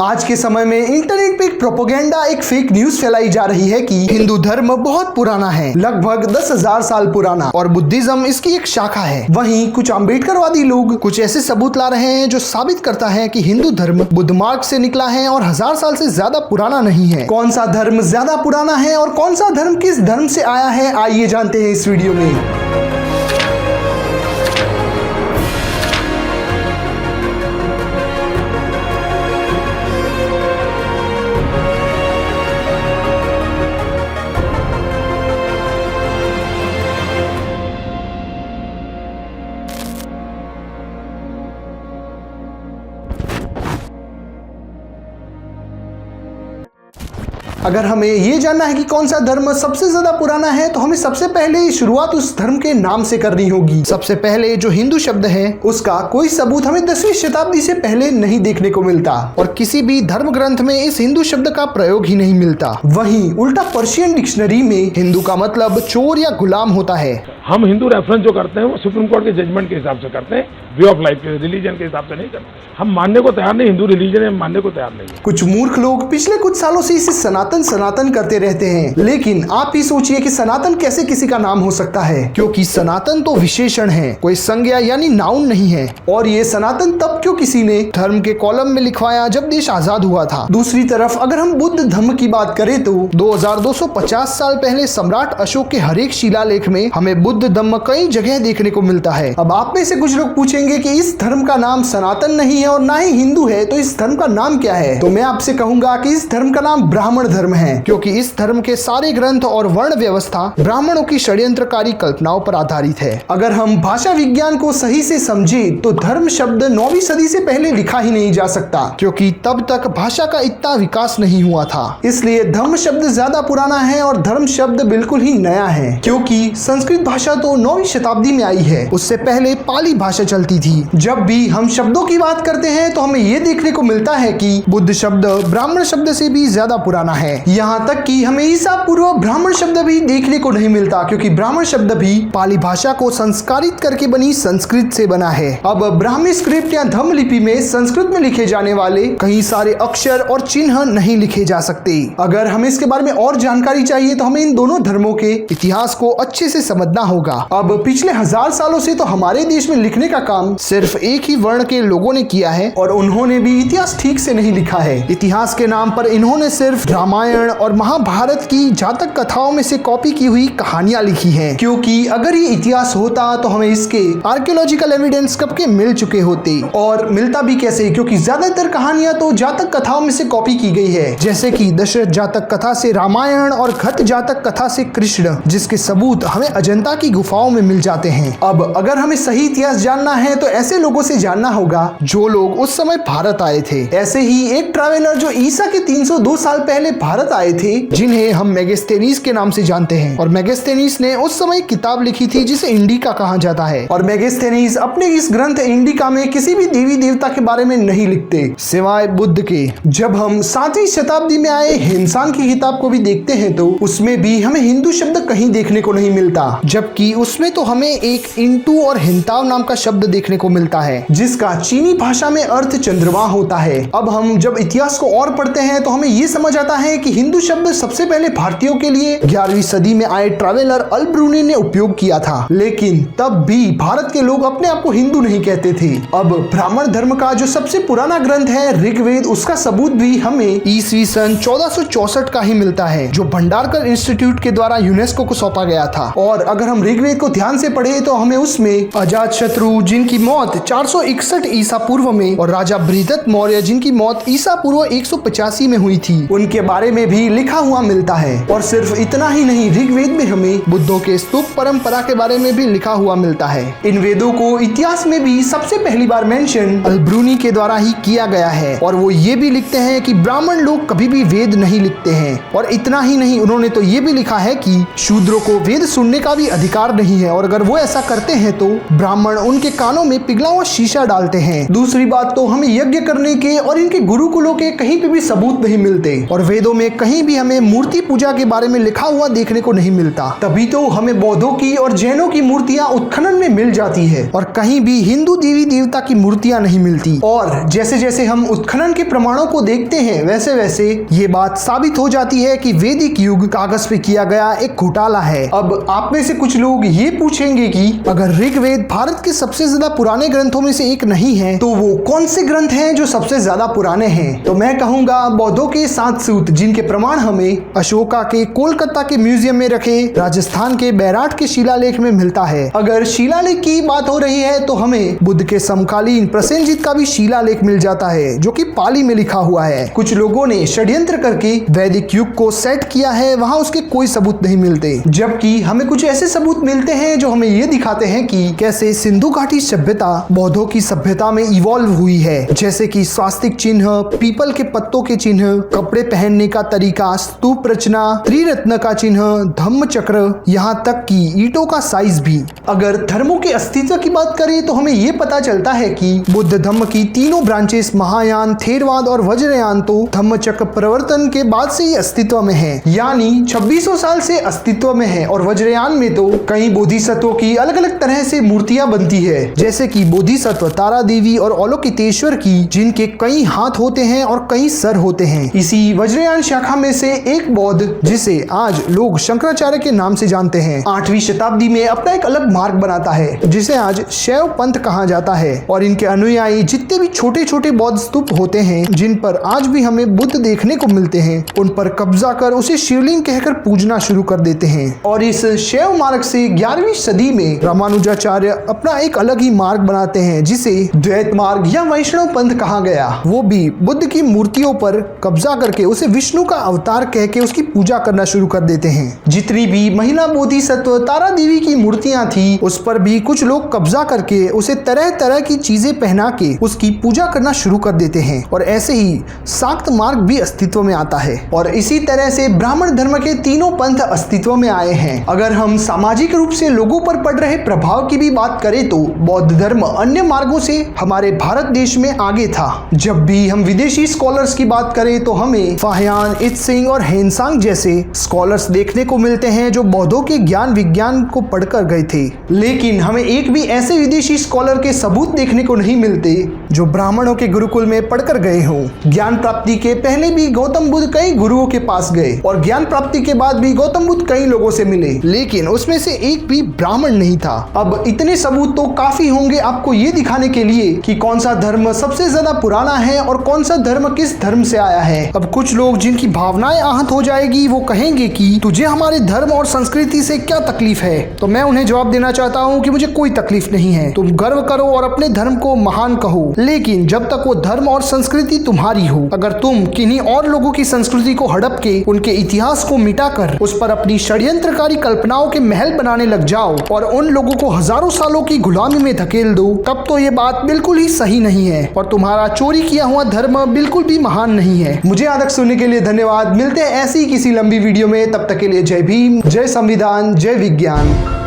आज के समय में इंटरनेट पे एक प्रोपेगेंडा, एक फेक न्यूज फैलाई जा रही है कि हिंदू धर्म बहुत पुराना है, लगभग 10,000 साल पुराना, और बुद्धिज्म इसकी एक शाखा है। वहीं कुछ अम्बेडकरवादी लोग कुछ ऐसे सबूत ला रहे हैं जो साबित करता है कि हिंदू धर्म बुद्ध मार्ग से निकला है और 1000 साल से ज्यादा पुराना नहीं है। कौन सा धर्म ज्यादा पुराना है और कौन सा धर्म किस धर्म से आया है, आइए जानते हैं इस वीडियो में। अगर हमें ये जानना है कि कौन सा धर्म सबसे ज्यादा पुराना है तो हमें सबसे पहले शुरुआत उस धर्म के नाम से करनी होगी। सबसे पहले जो हिंदू शब्द है उसका कोई सबूत हमें 10वीं शताब्दी से पहले नहीं देखने को मिलता और किसी भी धर्म ग्रंथ में इस हिंदू शब्द का प्रयोग ही नहीं मिलता। वहीं उल्टा पर्शियन डिक्शनरी में हिंदू का मतलब चोर या गुलाम होता है। हम हिंदू रेफरेंस जो करते हैं वो सुप्रीम कोर्ट के जजमेंट के हिसाब से करते हैं, वे ऑफ लाइफ के रिलीजन के हिसाब से नहीं करते। हम मानने को तैयार नहीं, हिंदू रिलीजन है, मानने को तैयार नहीं है। कुछ मूर्ख लोग पिछले कुछ सालों से इसे सनातन सनातन करते रहते हैं, लेकिन आप ही सोचिए कि सनातन कैसे किसी का नाम हो सकता है, क्योंकि सनातन तो विशेषण है, कोई संज्ञा यानी नाउन नहीं है। और ये सनातन तब क्यों किसी ने धर्म के कॉलम में लिखवाया जब देश आजाद हुआ था। दूसरी तरफ अगर हम बुद्ध धर्म की बात करें तो 2250 साल पहले सम्राट अशोक के हर एक शिलालेख में हमें बुद्ध धर्म कई जगह देखने को मिलता है। अब आप में से कुछ लोग पूछेंगे कि इस धर्म का नाम सनातन नहीं है और ना ही हिंदू है, तो इस धर्म का नाम क्या है? तो मैं आपसे कहूंगा कि इस धर्म का नाम ब्राह्मण धर्म है, क्योंकि इस धर्म के सारे ग्रंथ और वर्ण व्यवस्था ब्राह्मणों की षड्यंत्रकारी कल्पनाओं पर आधारित है। अगर हम भाषा विज्ञान को सही से समझे तो धर्म शब्द 9वीं सदी से पहले लिखा ही नहीं जा सकता, क्योंकि तब तक भाषा का इतना विकास नहीं हुआ था। इसलिए धर्म शब्द ज्यादा पुराना है और धर्म शब्द बिल्कुल ही नया है, क्योंकि संस्कृत भाषा तो 9वीं शताब्दी में आई है। उससे पहले पाली भाषा चलती थी। जब भी हम शब्दों की बात करते हैं तो हमें यह देखने को मिलता है कि बुद्ध शब्द ब्राह्मण शब्द से भी ज्यादा पुराना है। यहाँ तक कि हमें ईसा पूर्व ब्राह्मण शब्द भी देखने को नहीं मिलता, क्योंकि ब्राह्मण शब्द भी पाली भाषा को संस्कारित करके बनी संस्कृत से बना है। अब ब्राह्मी स्क्रिप्ट या धम्म लिपि में संस्कृत में लिखे जाने वाले कई सारे अक्षर और चिन्ह नहीं लिखे जा सकते। अगर हमें इसके बारे में और जानकारी चाहिए तो हमें इन दोनों धर्मों के इतिहास को अच्छे से समझना होगा। अब पिछले 1000 सालों से तो हमारे देश में लिखने का काम सिर्फ एक ही वर्ण के लोगों ने किया है और उन्होंने भी इतिहास ठीक से नहीं लिखा है। इतिहास के नाम पर इन्होंने सिर्फ रामायण और महाभारत की जातक कथाओं में से कॉपी की हुई कहानियां लिखी हैं, क्योंकि अगर ये इतिहास होता तो हमें इसके आर्कियोलॉजिकल एविडेंस कब के मिल चुके होते। और मिलता भी कैसे, क्योंकि ज्यादातर कहानियां तो जातक कथाओं में से कॉपी की गई है, जैसे कि दशरथ जातक कथा से रामायण और खत जातक कथा से कृष्ण, जिसके सबूत हमें अजंता की गुफाओं में मिल जाते हैं। अब अगर हमें सही इतिहास जानना है तो ऐसे लोगों से जानना होगा जो लोग उस समय भारत आए थे। ऐसे ही एक ट्रैवलर जो ईसा के 302 साल पहले भारत आए थे, जिन्हें हम मेगास्थेनीज के नाम से जानते हैं। और मेगास्थेनीज ने उस समय किताब लिखी थी जिसे इंडिका कहा जाता है। और मेगास्थेनीज अपने इस ग्रंथ इंडिका में किसी भी देवी देवता के बारे में नहीं लिखते सिवाय बुद्ध के। जब हम 7वीं शताब्दी में आए हिंसान की किताब को भी देखते हैं तो उसमें भी हमें हिंदू शब्द कहीं देखने को नहीं मिलता, जबकि उसमें तो हमें एक इंटू और हिंताव नाम का शब्द देखने को मिलता है, जिसका चीनी भाषा में अर्थ चंद्रमा होता है। अब हम जब इतिहास को और पढ़ते हैं तो हमें ये समझ आता है कि हिंदू शब्द सबसे पहले भारतीयों के लिए 11वीं सदी में आए ट्रैवलर अल-ब्रूनी ने उपयोग किया था, लेकिन तब भी भारत के लोग अपने आप को हिंदू नहीं कहते थे। अब ब्राह्मण धर्म का जो सबसे पुराना ग्रंथ है ऋग्वेद, उसका सबूत भी हमें ईस्वी सन 1464 का ही मिलता है, जो भंडारकर इंस्टीट्यूट के द्वारा यूनेस्को को सौंपा गया था। और अगर हम ऋग्वेद को ध्यान से पढ़े तो हमें उसमें अजातशत्रु, जिनकी मौत 461 ईसा पूर्व में, और राजा बृहदत्त मौर्य, जिनकी मौत ईसा पूर्व 185 में हुई थी, उनके बारे में भी लिखा हुआ मिलता है। और सिर्फ इतना ही नहीं, ऋग्वेद में हमें बुद्धों के स्तूप परंपरा के बारे में भी लिखा हुआ मिलता है। इन वेदों को इतिहास में भी सबसे पहली बार मेंशन अल-ब्रूनी के द्वारा ही किया गया है। और वो ये भी लिखते हैं कि ब्राह्मण लोग कभी भी वेद नहीं लिखते हैं। और इतना ही नहीं, उन्होंने तो ये भी लिखा है कि शूद्रों को वेद सुनने का भी अधिकार स्वीकार नहीं है, और अगर वो ऐसा करते हैं तो ब्राह्मण उनके कानों में पिघला हुआ शीशा डालते हैं। दूसरी बात तो हमें यज्ञ करने के और इनके गुरुकुलों के कहीं पे भी सबूत नहीं मिलते, और वेदों में कहीं भी हमें मूर्ति पूजा के बारे में लिखा हुआ देखने को नहीं मिलता। तभी तो हमें बौद्धों की और जैनों की मूर्तियां उत्खनन में मिल जाती है, और कहीं भी हिंदू देवी देवता की मूर्तियां नहीं मिलती। और जैसे जैसे हम उत्खनन के प्रमाणों को देखते हैं, वैसे वैसे ये बात साबित हो जाती है कि वैदिक युग कागज पे किया गया एक घोटाला है। अब आप में से कुछ लोग ये पूछेंगे कि अगर ऋग्वेद भारत के सबसे ज्यादा पुराने ग्रंथों में से एक नहीं है, तो वो कौन से ग्रंथ हैं जो सबसे ज्यादा पुराने हैं? तो मैं कहूंगा बौद्धों के 7 सूत, जिनके प्रमाण हमें अशोका के कोलकाता के म्यूजियम में रखे राजस्थान के बैराट के शिलालेख में मिलता है। अगर शिलालेख की बात हो रही है तो हमें बुद्ध के समकालीन प्रसेनजित का भी शिलालेख मिल जाता है, जो कि पाली में लिखा हुआ है। कुछ लोगों ने षड्यंत्र करके वैदिक युग को सेट किया है, वहां उसके कोई सबूत नहीं मिलते, जबकि हमें कुछ ऐसे सबूत मिलते हैं जो हमें ये दिखाते हैं कि कैसे सिंधु घाटी सभ्यता बौद्धों की सभ्यता में इवॉल्व हुई है, जैसे कि स्वास्तिक चिन्ह, पीपल के पत्तों के चिन्ह, कपड़े पहनने का तरीका, स्तूप रचना, त्रिरत्न का चिन्ह, धम्म चक्र, यहाँ तक कि ईंटों का साइज भी। अगर धर्मों के अस्तित्व की बात करें तो हमें ये पता चलता है कि बुद्ध धम्म की तीनों ब्रांचेस महायान, थेरवाद और वज्रयान तो धम्म चक्र प्रवर्तन के बाद से ही अस्तित्व में है, यानी 2600 साल से अस्तित्व में है। और वज्रयान में तो कई बोधिसत्वों की अलग अलग तरह से मूर्तियां बनती है, जैसे कि बोधिसत्व तारा देवी और अवलोकितेश्वर की, जिनके कई हाथ होते हैं और कई सर होते हैं। इसी वज्रयान शाखा में से एक बौद्ध, जिसे आज लोग शंकराचार्य के नाम से जानते हैं, 8वीं शताब्दी में अपना एक अलग मार्ग बनाता है, जिसे आज शैव पंथ कहा जाता है। और इनके अनुयायी जितने भी छोटे छोटे बौद्ध स्तूप होते हैं, जिन पर आज भी हमें बुद्ध देखने को मिलते हैं, उन पर कब्जा कर उसे शिवलिंग कहकर पूजना शुरू कर देते हैं। और इस शैव मार्ग से 11वीं सदी में रामानुजाचार्य अपना एक अलग ही मार्ग बनाते हैं, जिसे द्वैत मार्ग या वैष्णव पंथ कहा गया। वो भी बुद्ध की मूर्तियों पर कब्जा करके उसे विष्णु का अवतार कह के उसकी पूजा करना शुरू कर देते हैं। जितनी भी महिला बोधिसत्व तारा देवी की मूर्तियां थी, उस पर भी कुछ लोग कब्जा करके उसे तरह तरह की चीजें पहना के उसकी पूजा करना शुरू कर देते हैं। और ऐसे ही शाक्त मार्ग भी अस्तित्व में आता है, और इसी तरह से ब्राह्मण धर्म के तीनों पंथ अस्तित्व में आए हैं। अगर हम सामाजिक रूप से लोगों पर पड़ रहे प्रभाव की भी बात करें तो बौद्ध धर्म अन्य मार्गों से हमारे भारत देश में आगे था। जब भी हम विदेशी स्कॉलर्स की बात करें तो हमें फाहियान, इत्सिंग और हेनसांग जैसे स्कॉलर्स देखने को मिलते हैं, जो बौद्धों के ज्ञान विज्ञान को पढ़कर गए थे। लेकिन हमें एक भी ऐसे विदेशी स्कॉलर के सबूत देखने को नहीं मिलते जो ब्राह्मणों के गुरुकुल में पढ़कर गए हों। ज्ञान प्राप्ति के पहले भी गौतम बुद्ध कई गुरुओं के पास गए, और ज्ञान प्राप्ति के बाद भी गौतम बुद्ध कई लोगों से मिले, लेकिन उसमें से एक भी ब्राह्मण नहीं था। अब इतने सबूत तो काफी होंगे आपको ये दिखाने के लिए कि कौन सा धर्म सबसे ज्यादा पुराना है और कौन सा धर्म किस धर्म से आया है। अब कुछ लोग जिनकी भावनाएं आहत हो जाएगी, वो कहेंगे कि तुझे हमारे धर्म और संस्कृति से क्या तकलीफ है? तो मैं उन्हें जवाब देना चाहता हूँ कि मुझे कोई तकलीफ नहीं है। तुम गर्व करो और अपने धर्म को महान कहो, लेकिन जब तक वो धर्म और संस्कृति तुम्हारी हो। अगर तुम किन्हीं और लोगों की संस्कृति को हड़प के उनके इतिहास को मिटाकर उस पर अपनी षड्यंत्रकारी कल्पनाओं के महल बनाने लग जाओ और उन लोगों को हजारों सालों की गुलामी में धकेल दो, तब तो ये बात बिल्कुल ही सही नहीं है, और तुम्हारा चोरी किया हुआ धर्म बिल्कुल भी महान नहीं है। मुझे आज तक सुनने के लिए धन्यवाद। मिलते हैं ऐसी किसी लंबी वीडियो में, तब तक के लिए जय भीम, जय संविधान, जय विज्ञान।